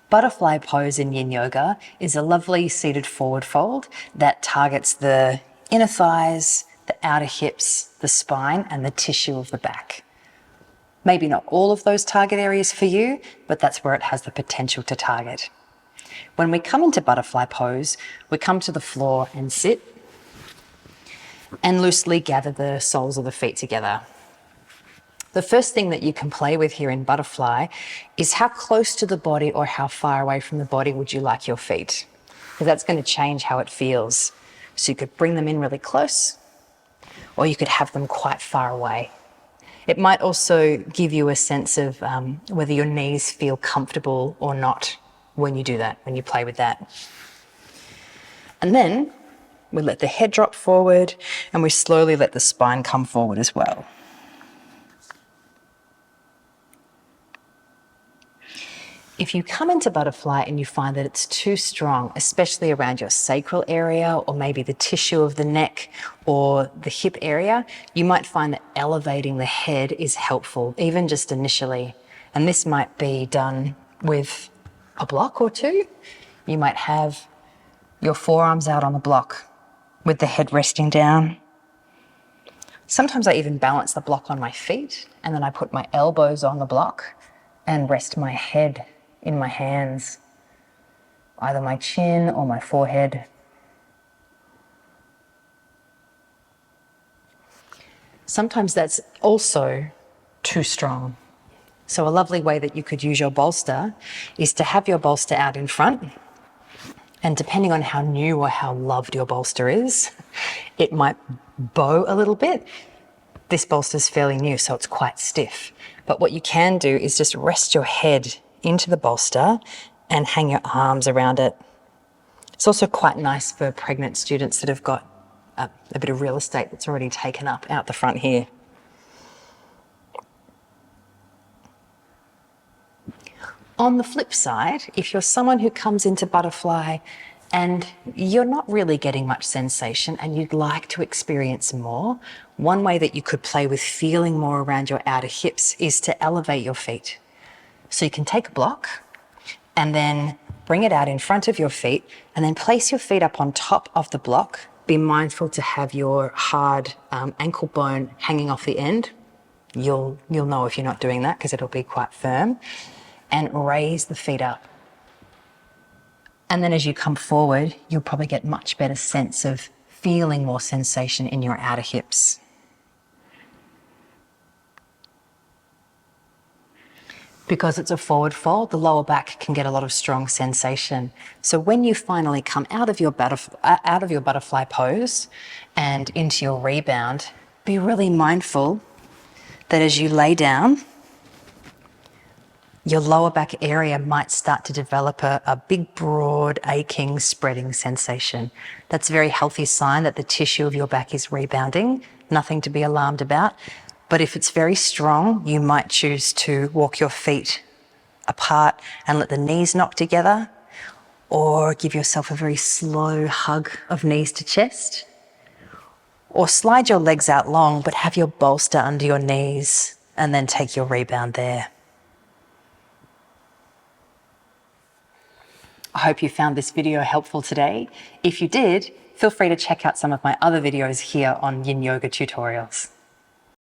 Butterfly pose in Yin Yoga is a lovely seated forward fold that targets the inner thighs, the outer hips, the spine, and the tissue of the back. Maybe not all of those target areas for you, but that's where it has the potential to target. When we come into butterfly pose, we come to the floor and sit and loosely gather the soles of the feet together. The first thing that you can play with here in butterfly is how close to the body or how far away from the body would you like your feet? Because that's going to change how it feels. So you could bring them in really close, or you could have them quite far away. It might also give you a sense of whether your knees feel comfortable or not when you do that, when you play with that. And then we let the head drop forward and we slowly let the spine come forward as well. If you come into butterfly and you find that it's too strong, especially around your sacral area or maybe the tissue of the neck or the hip area, you might find that elevating the head is helpful, even just initially. And this might be done with a block or two. You might have your forearms out on the block with the head resting down. Sometimes I even balance the block on my feet and then I put my elbows on the block and rest my head in my hands, either my chin or my forehead. Sometimes that's also too strong. So a lovely way that you could use your bolster is to have your bolster out in front, and depending on how new or how loved your bolster is, it might bow a little bit. This bolster is fairly new, so it's quite stiff. But what you can do is just rest your head into the bolster and hang your arms around it. It's also quite nice for pregnant students that have got a bit of real estate that's already taken up out the front here. On the flip side, if you're someone who comes into butterfly and you're not really getting much sensation and you'd like to experience more, one way that you could play with feeling more around your outer hips is to elevate your feet. So you can take a block and then bring it out in front of your feet and then place your feet up on top of the block. Be mindful to have your hard ankle bone hanging off the end. You'll know if you're not doing that because it'll be quite firm. And raise the feet up. And then as you come forward, you'll probably get much better sense of feeling more sensation in your outer hips. Because it's a forward fold, the lower back can get a lot of strong sensation. So when you finally come out of your butterfly pose and into your rebound, be really mindful that as you lay down, your lower back area might start to develop a big, broad, aching, spreading sensation. That's a very healthy sign that the tissue of your back is rebounding, nothing to be alarmed about. But if it's very strong, you might choose to walk your feet apart and let the knees knock together, or give yourself a very slow hug of knees to chest, or slide your legs out long but have your bolster under your knees and then take your rebound there. I hope you found this video helpful today. If you did, feel free to check out some of my other videos here on Yin Yoga tutorials.